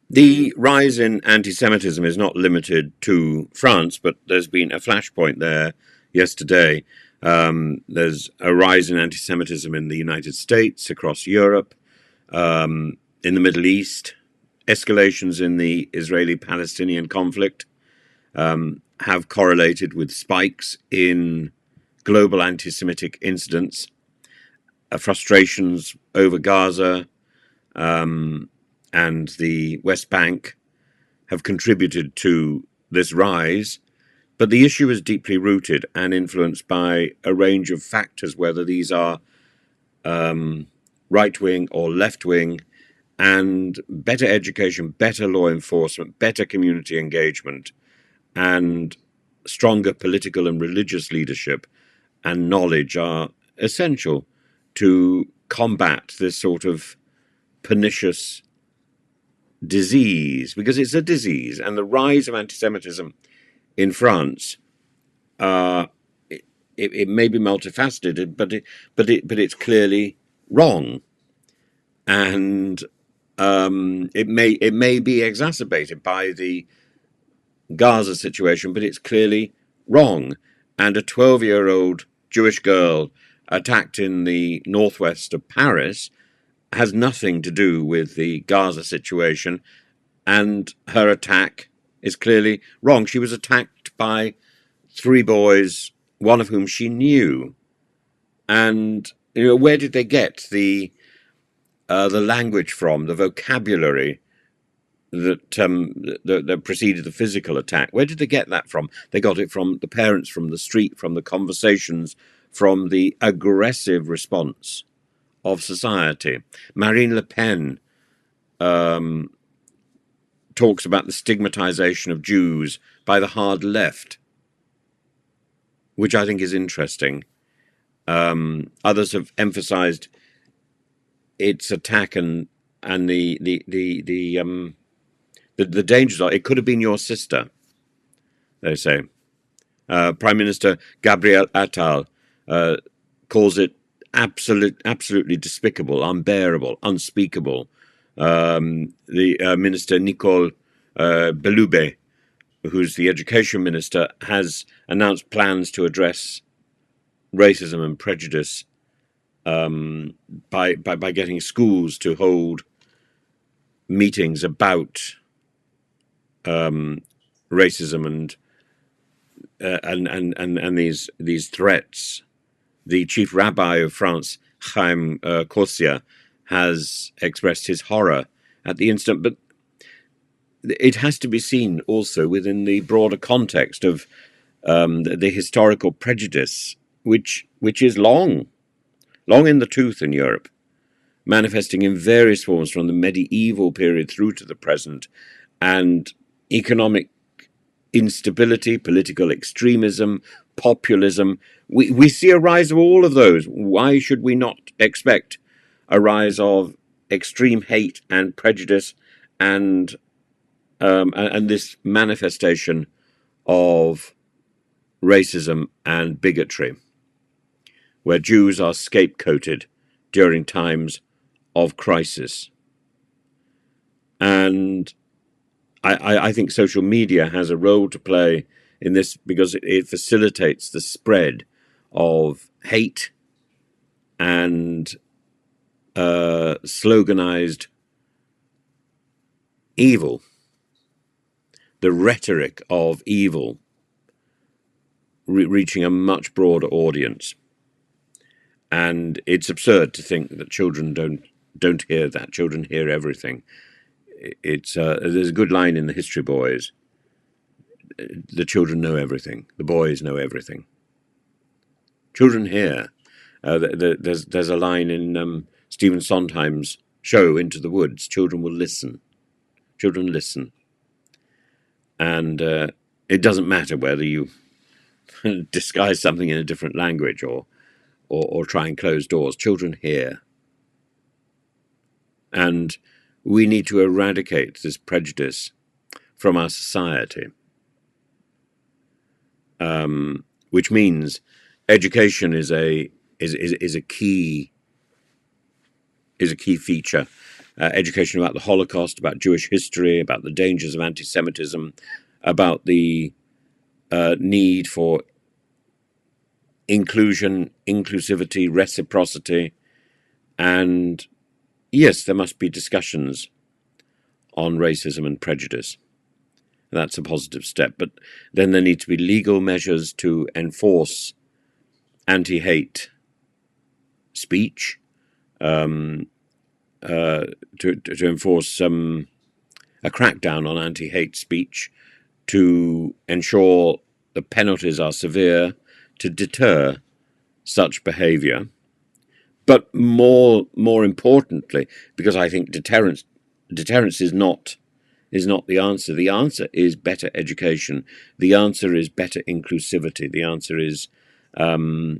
The rise in anti-Semitism is not limited to France, but there's been a flashpoint there yesterday. There's a rise in anti-Semitism in the United States, across Europe, in the Middle East. Escalations in the Israeli-Palestinian conflict have correlated with spikes in global anti-Semitic incidents, frustrations over Gaza, and the West Bank have contributed to this rise, but the issue is deeply rooted and influenced by a range of factors, whether these are right-wing or left-wing, and better education, better law enforcement, better community engagement, and stronger political and religious leadership and knowledge are essential to combat this sort of pernicious disease, because it's a disease. And the rise of anti-Semitism in France, it may be multifaceted, but it's clearly wrong, and it may be exacerbated by the Gaza situation, but it's clearly wrong. And a 12-year-old Jewish girl attacked in the northwest of Paris has nothing to do with the Gaza situation, and her attack is clearly wrong. She was attacked by three boys, one of whom she knew. And where did they get the language from, the vocabulary that preceded the physical attack? Where did they get that from? They got it from the parents, from the street, from the conversations, from the aggressive response of society. Marine Le Pen talks about the stigmatization of Jews by the hard left, which I think is interesting. Others have emphasized its attack and the dangers are, it could have been your sister, they say. Prime Minister Gabriel Attal calls it absolutely despicable, unbearable, unspeakable. The Minister Nicole Belloubet, who's the education minister, has announced plans to address racism and prejudice by getting schools to hold meetings about racism and these threats. The chief rabbi of France, Chaim Corsia, has expressed his horror at the incident, but it has to be seen also within the broader context of the historical prejudice, which is long in the tooth in Europe, manifesting in various forms from the medieval period through to the present, and economic instability, political extremism, populism. We see a rise of all of those. Why should we not expect a rise of extreme hate and prejudice and this manifestation of racism and bigotry, where Jews are scapegoated during times of crisis? And I think social media has a role to play in this, because it facilitates the spread of hate and sloganized evil, the rhetoric of evil reaching a much broader audience. And it's absurd to think that children don't hear that. Children hear everything. There's a good line in the History Boys: the children know everything, the boys know everything. Children hear. There's a line in Stephen Sondheim's show Into the Woods: children will listen. Children listen. And it doesn't matter whether you disguise something in a different language or try and close doors. Children hear. And we need to eradicate this prejudice from our society, which means education is a key feature. education about the Holocaust, about Jewish history, about the dangers of anti-Semitism, about the need for inclusion, inclusivity, reciprocity, and yes, there must be discussions on racism and prejudice. That's a positive step. But then there need to be legal measures to enforce anti-hate speech, to enforce a crackdown on anti-hate speech, to ensure the penalties are severe to deter such behaviour. But more importantly, because I think deterrence is not the answer. The answer is better education. The answer is better inclusivity. The answer is a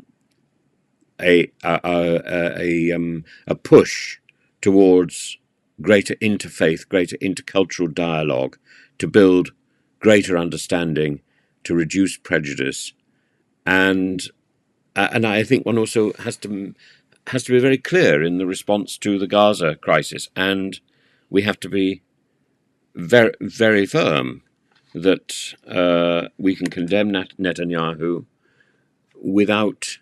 push towards greater interfaith, greater intercultural dialogue, to build greater understanding, to reduce prejudice, and I think one also has to be very clear in the response to the Gaza crisis, and we have to be very, very firm that we can condemn Netanyahu without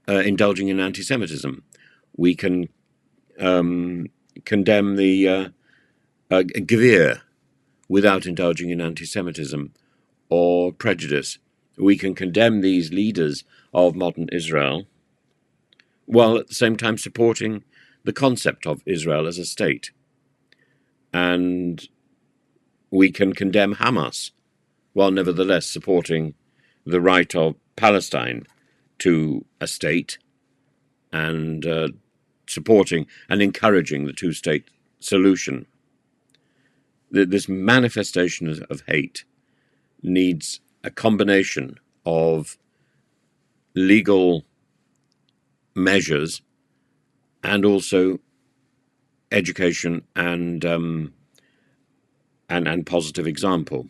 indulging in anti-Semitism. We can condemn the Gvir without indulging in anti-Semitism or prejudice. We can condemn these leaders of modern Israel while at the same time supporting the concept of Israel as a state. And we can condemn Hamas while nevertheless supporting the right of Palestine to a state and supporting and encouraging the two-state solution. This manifestation of hate needs a combination of legal measures and also education and positive example.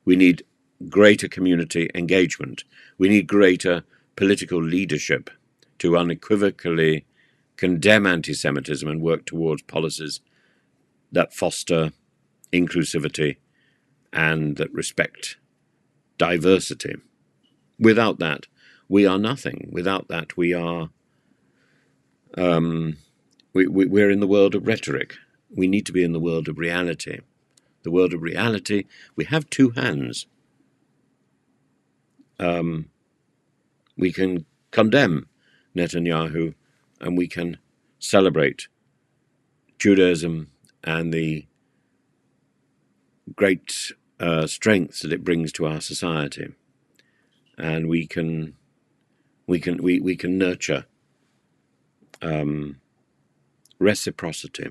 We need greater community engagement. We need greater political leadership to unequivocally condemn anti-Semitism and work towards policies that foster inclusivity and that respect diversity. Without that, we are nothing. Without that, we are we're in the world of rhetoric. We need to be in the world of reality. The world of reality, we have two hands. We can condemn Netanyahu and we can celebrate Judaism and the great strengths that it brings to our society, and we can nurture reciprocity.